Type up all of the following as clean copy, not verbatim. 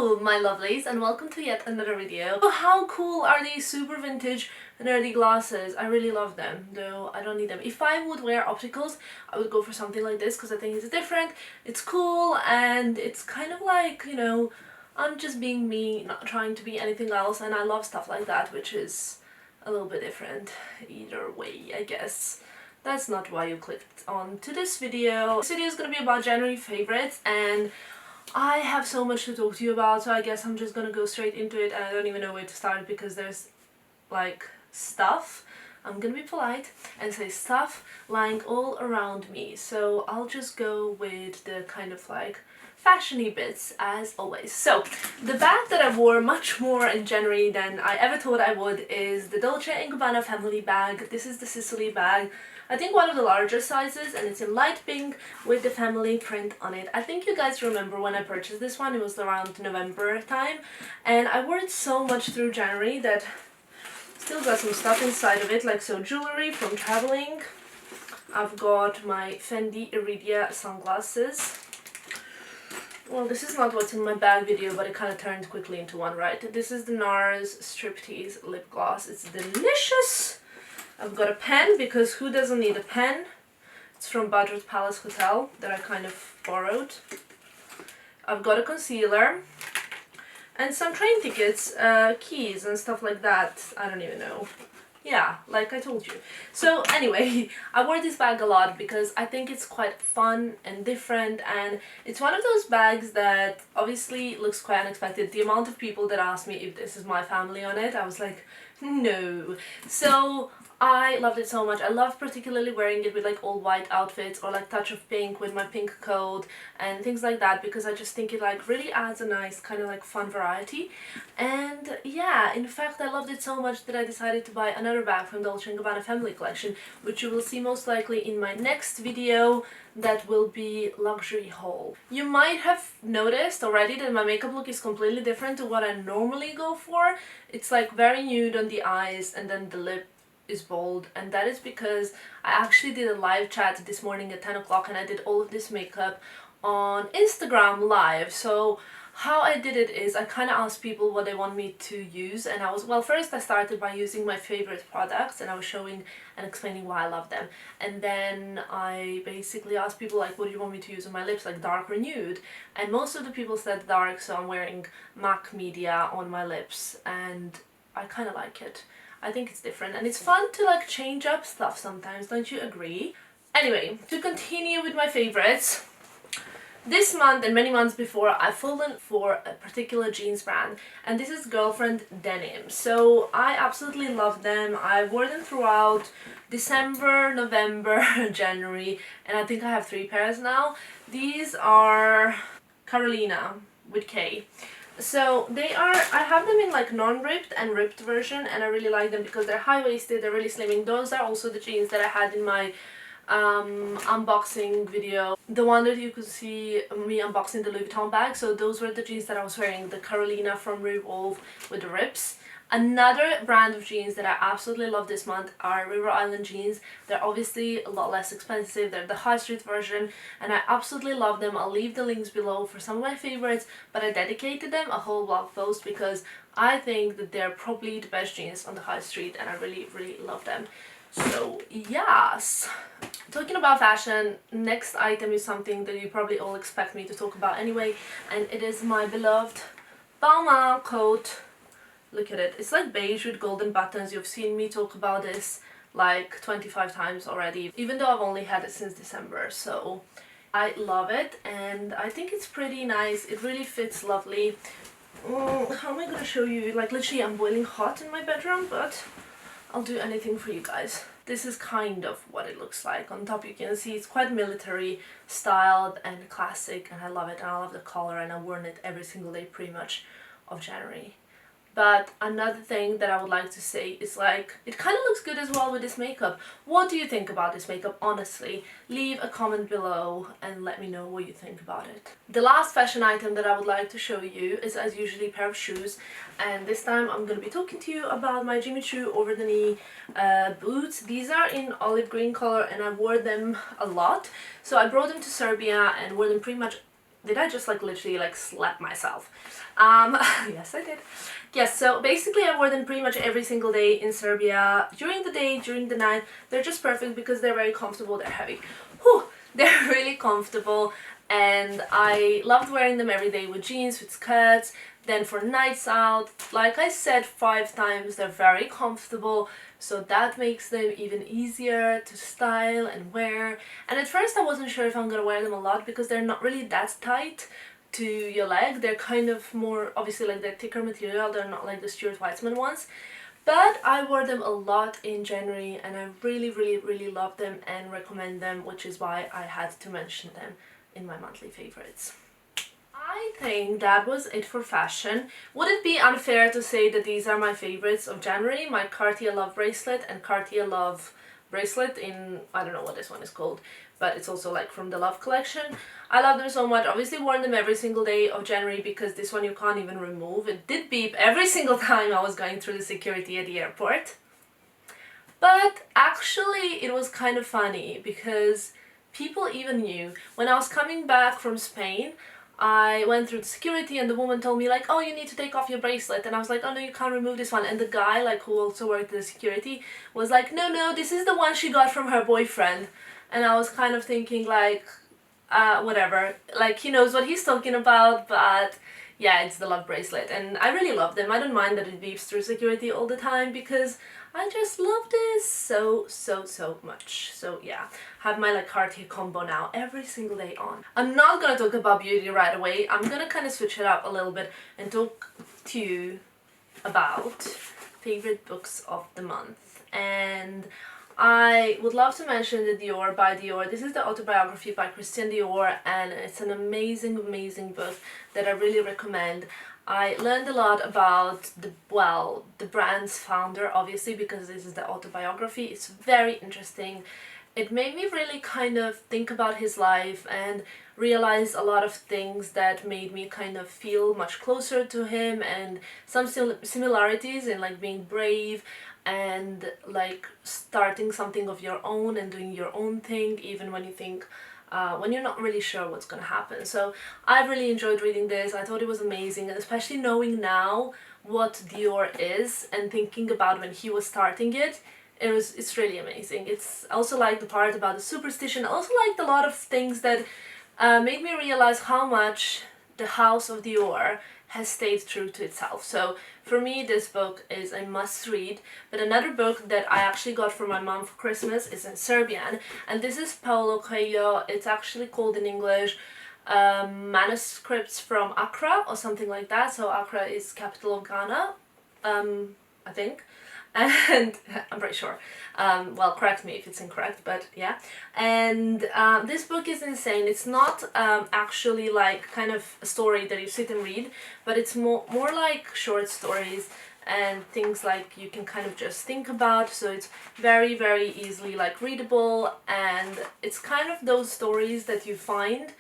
Hello my lovelies and welcome to yet another video. Oh, how cool are these super vintage nerdy glasses? I really love them, though I don't need them. If I would wear opticals, I would go for something like this because I think it's different, it's cool, and it's kind of like, you know, I'm just being me, not trying to be anything else, and I love stuff like that, which is a little bit different either way, I guess. That's not why you clicked on to this video. This video is going to be about January favorites, and I have so much to talk to you about, so I guess I'm just gonna go straight into it, and I don't even know where to start because there's like stuff. I'm gonna be polite and say stuff lying all around me, so I'll just go with the kind of like fashiony bits as always. So the bag that I wore much more in January than I ever thought I would is the Dolce & Gabbana family bag. This is the Sicily bag. I think one of the larger sizes, and it's in light pink with the family print on it. I think you guys remember when I purchased this one, it was around November time, and I wore it so much through January that still got some stuff inside of it, like so jewelry from traveling. I've got my Fendi Iridia sunglasses. Well, this is not what's in my bag video, but it kind of turned quickly into one, right? This is the Nora's Striptease lip gloss. It's delicious. I've got a pen, because who doesn't need a pen? It's from Budget Palace Hotel that I kind of borrowed. I've got a concealer and some train tickets, keys and stuff like that. I don't even know. Yeah, like I told you. So anyway, I wore this bag a lot because I think it's quite fun and different, and it's one of those bags that obviously looks quite unexpected. The amount of people that asked me if this is my family on it, I was like, no. So I loved it so much. I love particularly wearing it with like all white outfits or like touch of pink with my pink coat and things like that, because I just think it like really adds a nice kind of like fun variety. And yeah, in fact I loved it so much that I decided to buy another bag from Dolce & Gabbana family collection, which you will see most likely in my next video that will be luxury haul. You might have noticed already that my makeup look is completely different to what I normally go for. It's like very nude on the eyes, and then the lip is bold, and that is because I actually did a live chat this morning at 10 o'clock and I did all of this makeup on Instagram live. So how I did it is I kind of asked people what they want me to use, and I was, well, first I started by using my favorite products and I was showing and explaining why I love them, and then I basically asked people like, what do you want me to use on my lips, like dark or nude, and most of the people said dark, so I'm wearing MAC Media on my lips and I kind of like it. I think it's different and it's fun to like change up stuff sometimes, don't you agree? Anyway, to continue with my favorites, this month and many months before I've fallen for a particular jeans brand, and this is Girlfriend Denim. So I absolutely love them. I wore them throughout December, November, January, and I think I have 3 pairs now. These are Carolina with K. So they are, I have them in like non-ripped and ripped version, and I really like them because they're high-waisted, they're really slimming. Those are also the jeans that I had in my unboxing video, the one that you could see me unboxing the Louis Vuitton bag. So those were the jeans that I was wearing, the Carolina from Revolve with the rips. Another brand of jeans that I absolutely love this month are River Island jeans. They're obviously a lot less expensive, they're the high street version, and I absolutely love them. I'll leave the links below for some of my favorites, but I dedicated them a whole blog post because I think that they're probably the best jeans on the high street and I really, really love them. So yes, talking about fashion, next item is something that you probably all expect me to talk about anyway, and it is my beloved Balmain coat. Look at it, it's like beige with golden buttons. You've seen me talk about this like 25 times already, even though I've only had it since December. So I love it and I think it's pretty nice. It really fits lovely. How am I gonna show you? Like literally I'm boiling hot in my bedroom, but I'll do anything for you guys. This is kind of what it looks like. On top you can see it's quite military styled and classic, and I love it, and I love the color, and I've worn it every single day pretty much of January. But another thing that I would like to say is like, it kind of looks good as well with this makeup. What do you think about this makeup, honestly? Leave a comment below and let me know what you think about it. The last fashion item that I would like to show you is, as usually, a pair of shoes. And this time I'm going to be talking to you about my Jimmy Choo over-the-knee boots. These are in olive green color and I wore them a lot. So I brought them to Serbia and wore them pretty much did I just like literally like slap myself? Yes I did. Yes, so basically I wore them pretty much every single day in Serbia, during the day, during the night. They're just perfect because they're very comfortable, they're heavy. Whew, they're really comfortable, and I loved wearing them every day with jeans, with skirts. Then for nights out, like I said 5 times, they're very comfortable, so that makes them even easier to style and wear. And at first I wasn't sure if I'm gonna wear them a lot because they're not really that tight to your leg. They're kind of more, obviously like they're thicker material, they're not like the Stuart Weitzman ones. But I wore them a lot in January and I really love them and recommend them, which is why I had to mention them in my monthly favorites. I think that was it for fashion. Would it be unfair to say that these are my favorites of January? My Cartier Love Bracelet and Cartier Love Bracelet in, I don't know what this one is called, but it's also like from the Love collection. I love them so much. Obviously worn them every single day of January because this one you can't even remove. It did beep every single time I was going through the security at the airport. But actually it was kind of funny because people even knew. When I was coming back from Spain, I went through the security and the woman told me like, oh, you need to take off your bracelet, and I was like, oh no, you can't remove this one. And the guy, like, who also worked at the security, was like, no, this is the one she got from her boyfriend. And I was kind of thinking like, whatever, like he knows what he's talking about, but yeah, it's the Love Bracelet and I really love them. I don't mind that it beeps through security all the time because I just love this so much. So yeah, have my like Cartier combo now every single day on. I'm not gonna talk about beauty right away. I'm gonna kind of switch it up a little bit and talk to you about favorite books of the month. And I would love to mention the Dior by Dior. This is the Autobiography by Christian Dior and it's an amazing book that I really recommend. I learned a lot about the brand's founder, obviously, because this is the autobiography. It's very interesting. It made me really kind of think about his life and realize a lot of things that made me kind of feel much closer to him, and some similarities in like being brave and like starting something of your own and doing your own thing even when you think when you're not really sure what's gonna happen. So I really enjoyed reading this. I thought it was amazing, and especially knowing now what Dior is and thinking about when he was starting it, it's really amazing. It's also like the part about the superstition. I also liked a lot of things that made me realize how much the house of Dior has stayed true to itself. So for me this book is a must read. But another book that I actually got for my mom for Christmas is in Serbian, and this is Paulo Coelho. It's actually called in English Manuscripts from Accra or something like that. So Accra is capital of Ghana, I think. And I'm pretty sure, well, correct me if it's incorrect, but yeah. And this book is insane. It's not actually like kind of a story that you sit and read, but it's more like short stories and things like you can kind of just think about. So it's very easily like readable, and it's kind of those stories that you find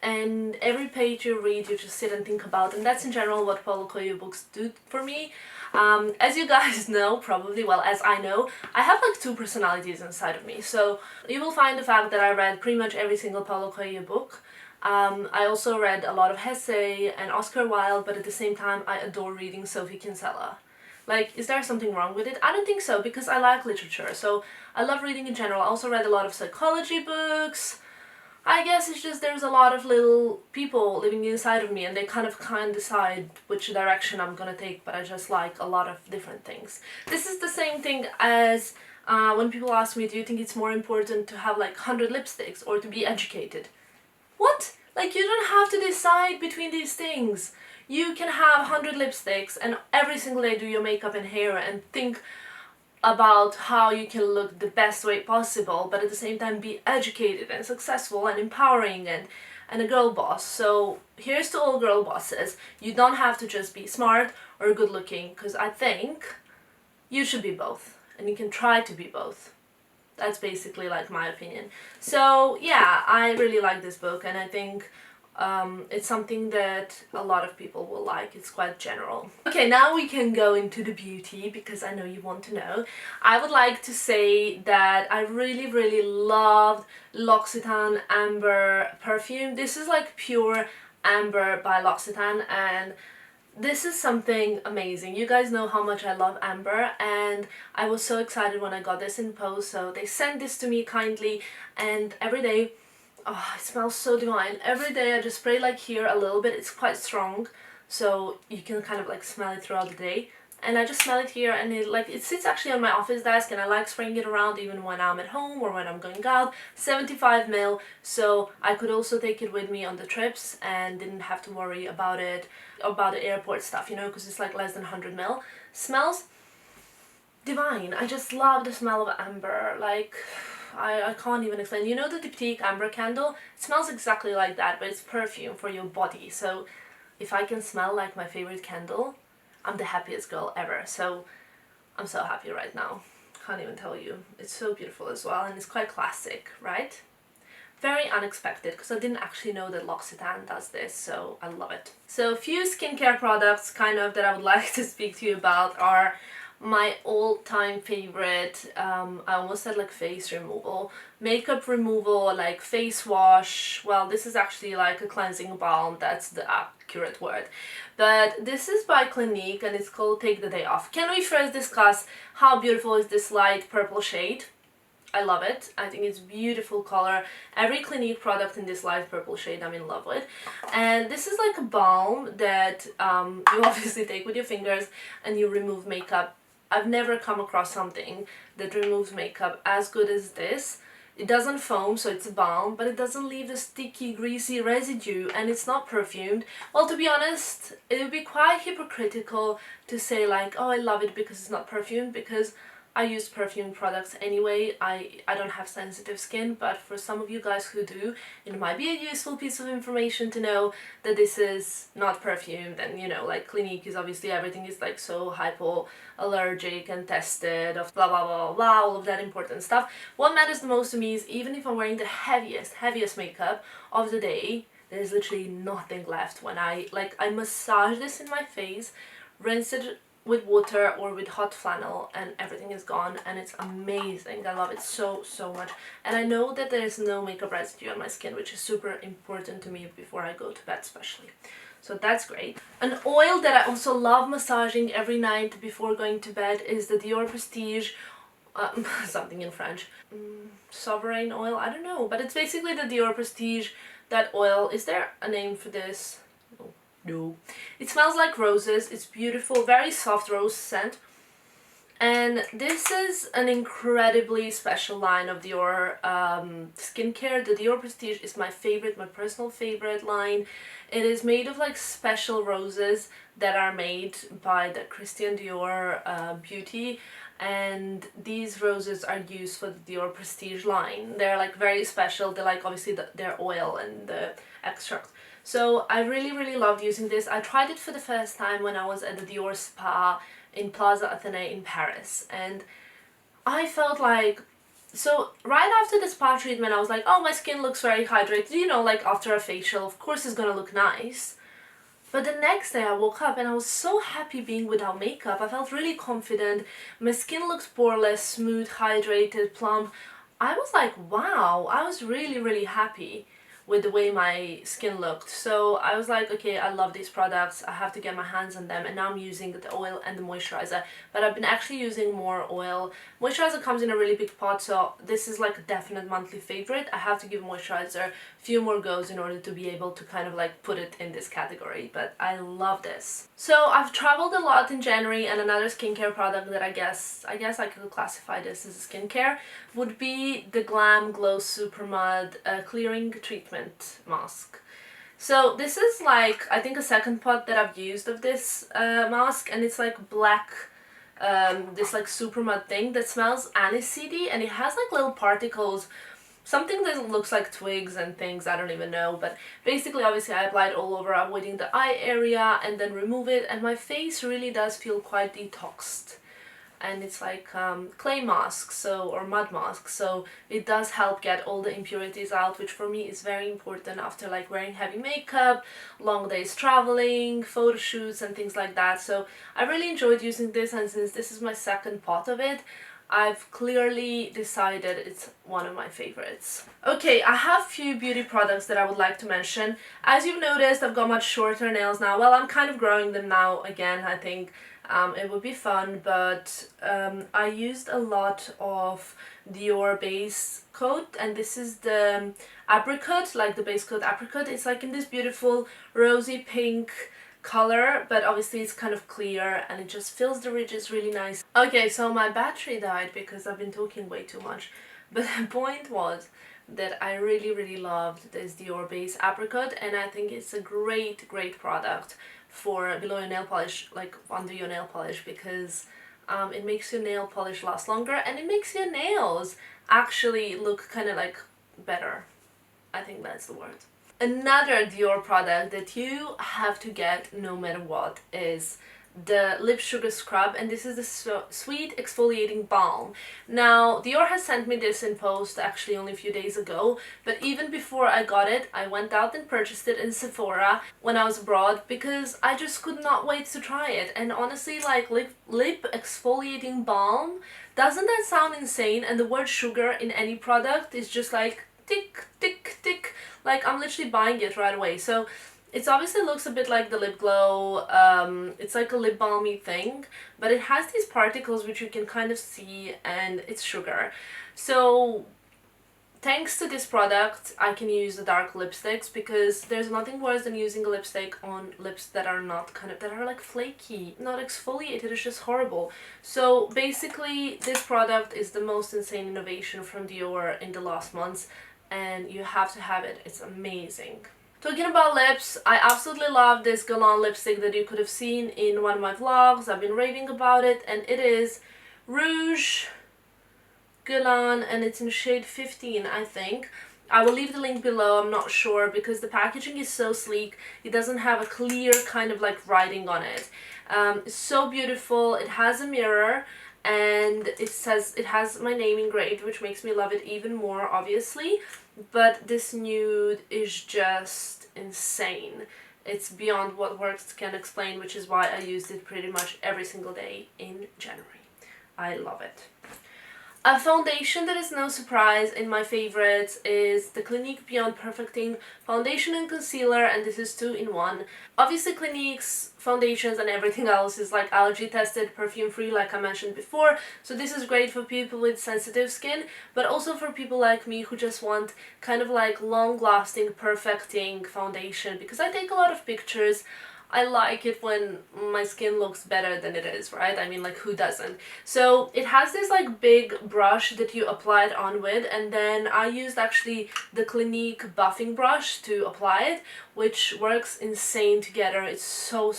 and every page you read you just sit and think about, and that's in general what Paulo Coelho books do for me. As you guys know, probably, well, as I know, I have like 2 personalities inside of me. So you will find the fact that I read pretty much every single Paulo Coelho book. I also read a lot of Hesse and Oscar Wilde, but at the same time I adore reading Sophie Kinsella. Like, is there something wrong with it? I don't think so, because I like literature, so I love reading in general. I also read a lot of psychology books. I guess it's just there's a lot of little people living inside of me and they kind of decide which direction I'm gonna take, but I just like a lot of different things. This is the same thing as when people ask me, do you think it's more important to have like 100 lipsticks or to be educated? What? Like, you don't have to decide between these things. You can have 100 lipsticks and every single day do your makeup and hair and think about how you can look the best way possible, but at the same time be educated and successful and empowering and a girl boss. So here's to all girl bosses. You don't have to just be smart or good looking, because I think you should be both and you can try to be both. That's basically like my opinion. So yeah, I really like this book, and I think It's something that a lot of people will like. It's quite general. Okay, now we can go into the beauty because I know you want to know. I would like to say that I really loved L'Occitane Amber perfume. This is like pure amber by L'Occitane, and this is something amazing. You guys know how much I love amber, and I was so excited when I got this in post. So they sent this to me kindly, and every day, oh, it smells so divine. Every day I just spray like here a little bit. It's quite strong, so you can kind of like smell it throughout the day. And I just smell it here, and it sits actually on my office desk, and I like spraying it around even when I'm at home or when I'm going out. 75 ml, so I could also take it with me on the trips and didn't have to worry about it, about the airport stuff, you know, because it's like less than 100 ml. Smells divine. I just love the smell of amber. Like, I can't even explain. You know the Diptyque amber candle? It smells exactly like that, but it's perfume for your body. So if I can smell like my favorite candle, I'm the happiest girl ever. So I'm so happy right now. Can't even tell you. It's so beautiful as well, and it's quite classic, right? Very unexpected, because I didn't actually know that L'Occitane does this, so I love it. So a few skincare products kind of that I would like to speak to you about are my all-time favorite, I almost said like face removal, makeup removal, like face wash. Well, this is actually like a cleansing balm, that's the accurate word. But this is by Clinique, and it's called Take the Day Off. Can we first discuss how beautiful is this light purple shade? I love it. I think it's beautiful color. Every Clinique product in this light purple shade I'm in love with. And this is like a balm that you obviously take with your fingers and you remove makeup. I've never come across something that removes makeup as good as this. It doesn't foam, so it's a balm, but it doesn't leave the sticky, greasy residue, and it's not perfumed. Well, to be honest, it would be quite hypocritical to say like, oh, I love it because it's not perfumed, because I use perfume products anyway. I don't have sensitive skin, but for some of you guys who do, it might be a useful piece of information to know that this is not perfumed. And you know, like Clinique is obviously, everything is like so hypoallergic and tested of blah blah blah blah, all of that important stuff. What matters the most to me is, even if I'm wearing the heaviest makeup of the day, there's literally nothing left when I massage this in my face, rinse it with water or with hot flannel, and everything is gone, and it's amazing. I love it so much. And I know that there's no makeup residue on my skin, which is super important to me before I go to bed especially. So that's great. An oil that I also love massaging every night before going to bed is the Dior Prestige something in French, sovereign oil, I don't know, but it's basically the Dior Prestige. That oil, is there a name for this? No. It smells like roses. It's beautiful, very soft rose scent. And this is an incredibly special line of Dior skincare. The Dior Prestige is my favorite, my personal favorite line. It is made of like special roses that are made by the Christian Dior beauty. And these roses are used for the Dior Prestige line. They're like very special. They're like obviously their oil and the extract. So I really loved using this. I tried it for the first time when I was at the Dior spa in Plaza Athénée in Paris, and I felt like, so right after the spa treatment I was like, oh, my skin looks very hydrated, you know, like after a facial, of course it's gonna look nice. But the next day I woke up and I was so happy being without makeup. I felt really confident. My skin looked poreless, smooth, hydrated, plump. I was like, wow, I was really happy with the way my skin looked. So I was like, okay, I love these products, I have to get my hands on them. And now I'm using the oil and the moisturizer, but I've been actually using more oil. Moisturizer comes in a really big pot, so this is like a definite monthly favorite. I have to give moisturizer a few more goes in order to be able to kind of like put it in this category, but I love this. So I've traveled a lot in January, and another skincare product that I guess I could classify this as a skincare would be the Glam Glow Super Mud Clearing Treatment Mask. So this is like, I think, a second pot that I've used of this mask, and it's like black, this like super mud thing that smells aniseedy, and it has like little particles, something that looks like twigs and things, I don't even know, but basically obviously I apply it all over, avoiding the eye area, and then remove it, and my face really does feel quite detoxed. and it's like clay mask, so, or mud mask, so it does help get all the impurities out, which for me is very important after like wearing heavy makeup, long days traveling, photo shoots and things like that. So I really enjoyed using this, and since this is my second pot of it, I've clearly decided it's one of my favorites. Okay, I have a few beauty products that I would like to mention. As you've noticed, I've got much shorter nails now. Well, I'm kind of growing them now again. I think it would be fun, but I used a lot of Dior base coat, and this is the apricot, like the base coat apricot. It's like in this beautiful rosy pink color, but obviously it's kind of clear and it just fills the ridges really nice. Okay, so my battery died because I've been talking way too much, but the point was that I really loved this Dior base apricot, and I think it's a great product for below your nail polish, like under your nail polish, because it makes your nail polish last longer and it makes your nails actually look kind of like better. I think that's the word. Another Dior product that you have to get no matter what is the Lip Sugar Scrub, and this is the Sweet Exfoliating Balm. Now, Dior has sent me this in post actually only a few days ago, but even before I got it, I went out and purchased it in Sephora when I was abroad because I just could not wait to try it. And honestly, like lip exfoliating balm, doesn't that sound insane? And the word sugar in any product is just like tick, tick, tick. Like, I'm literally buying it right away. So it obviously looks a bit like the lip glow. It's like a lip balmy thing, but it has these particles which you can kind of see, and it's sugar. So thanks to this product, I can use the dark lipsticks, because there's nothing worse than using a lipstick on lips that are not that are like flaky, not exfoliated. It's just horrible. So basically, this product is the most insane innovation from Dior in the last months, and you have to have it. It's amazing. Talking about lips, I absolutely love this Gabbana lipstick that you could have seen in one of my vlogs. I've been raving about it, and it is Rouge Gabbana, and it's in shade 15, I think. I will leave the link below, I'm not sure, because the packaging is so sleek. It doesn't have a clear kind of like writing on it. It's so beautiful. It has a mirror, and it says it has my name engraved, which makes me love it even more, obviously. But this nude is just insane. It's beyond what words can explain, which is why I used it pretty much every single day in January. I love it. A foundation that is no surprise in my favorites is the Clinique Beyond Perfecting Foundation and Concealer, and this is 2-in-1. Obviously Clinique's foundations and everything else is like allergy tested, perfume free, like I mentioned before, so this is great for people with sensitive skin, but also for people like me who just want kind of like long-lasting perfecting foundation, because I take a lot of pictures. I like it when my skin looks better than it is, right? I mean, like, who doesn't? So it has this like big brush that you apply it on with, and then I used actually the Clinique buffing brush to apply it, which works insane together. It's so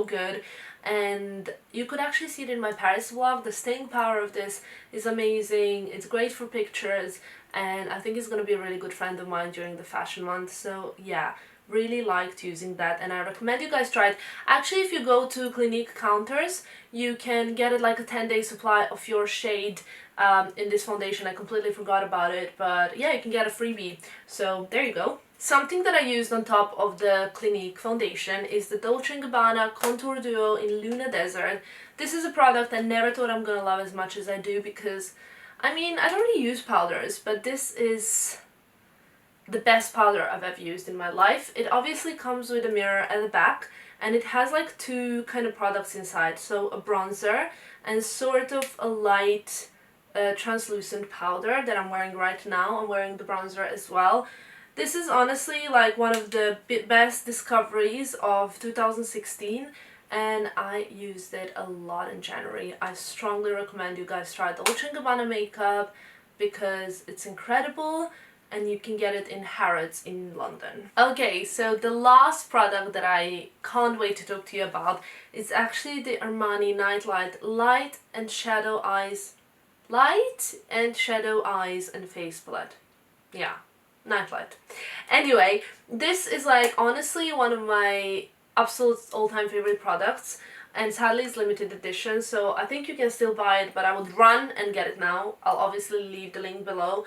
good. And you could actually see it in my Paris vlog. The staying power of this is amazing. It's great for pictures, and I think it's gonna be a really good friend of mine during the fashion month. So yeah, really liked using that, and I recommend you guys try it. Actually, if you go to Clinique counters, you can get it like a 10-day supply of your shade in this foundation. I completely forgot about it, but yeah, you can get a freebie. So there you go. Something that I used on top of the Clinique foundation is the Dolce & Gabbana Contour Duo in Luna Desert. This is a product I never thought I'm gonna love as much as I do, because, I mean, I don't really use powders, but this is the best powder I've ever used in my life. It obviously comes with a mirror at the back, and it has like two kind of products inside, so a bronzer and sort of a light translucent powder that I'm wearing right now. I'm wearing the bronzer as well. This is honestly like one of the best discoveries of 2016, and I used it a lot in January. I strongly recommend you guys try Dolce & Gabbana makeup because it's incredible, and you can get it in Harrods in London. Okay, so the last product that I can't wait to talk to you about is actually the Armani Nightlight Light and Shadow Eyes. Light and Shadow Eyes and Face Palette. Yeah, Nightlight. Anyway, this is like honestly one of my absolute all-time favorite products, and sadly it's limited edition, so I think you can still buy it, but I would run and get it now. I'll obviously leave the link below.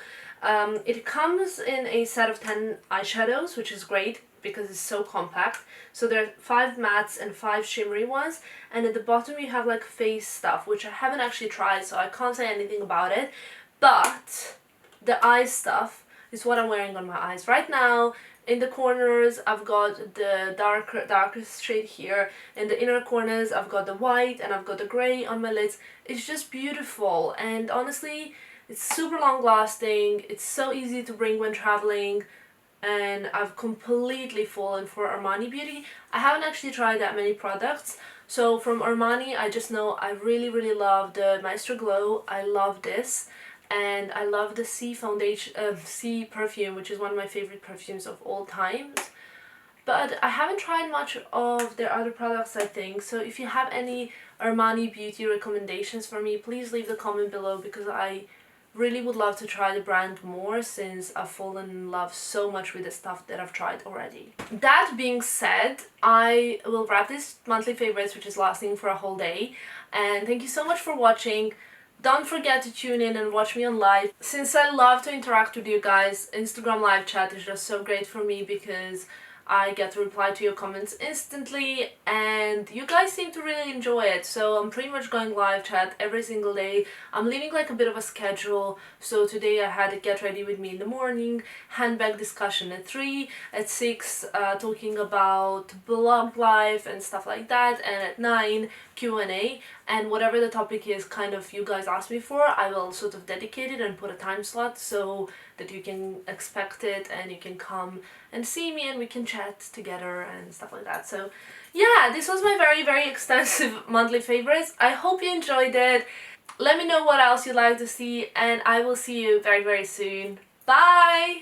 It comes in a set of 10 eyeshadows, which is great because it's so compact. So there are 5 mattes and 5 shimmery ones, and at the bottom you have like face stuff, which I haven't actually tried, so I can't say anything about it. But the eye stuff is what I'm wearing on my eyes right now. In the corners I've got the darkest shade here. In the inner corners I've got the white and I've got the grey on my lids. It's just beautiful, and honestly it's super long lasting. It's so easy to bring when traveling, and I've completely fallen for Armani Beauty. I haven't actually tried that many products. So from Armani I just know I really love the Maestro Glow. I love this. And I love the C foundation, C perfume, which is one of my favorite perfumes of all times. But I haven't tried much of their other products, I think. So if you have any Armani Beauty recommendations for me, please leave the comment below, because I really would love to try the brand more, since I've fallen in love so much with the stuff that I've tried already. That being said, I will wrap this monthly favorites, which is lasting for a whole day. And thank you so much for watching. Don't forget to tune in and watch me on live. Since I love to interact with you guys, Instagram live chat is just so great for me, because I get to reply to your comments instantly and you guys seem to really enjoy it. So I'm pretty much going live chat every single day. I'm leaving like a bit of a schedule. So today I had a get ready with me in the morning, handbag discussion at 3, at 6 talking about blog life and stuff like that, and at 9 Q&A, and whatever the topic is kind of you guys ask me for, I will sort of dedicate it and put a time slot so that you can expect it and you can come and see me and we can chat together and stuff like that. So yeah, this was my very extensive monthly favorites. I hope you enjoyed it. Let me know what else you'd like to see, and I will see you very soon. Bye!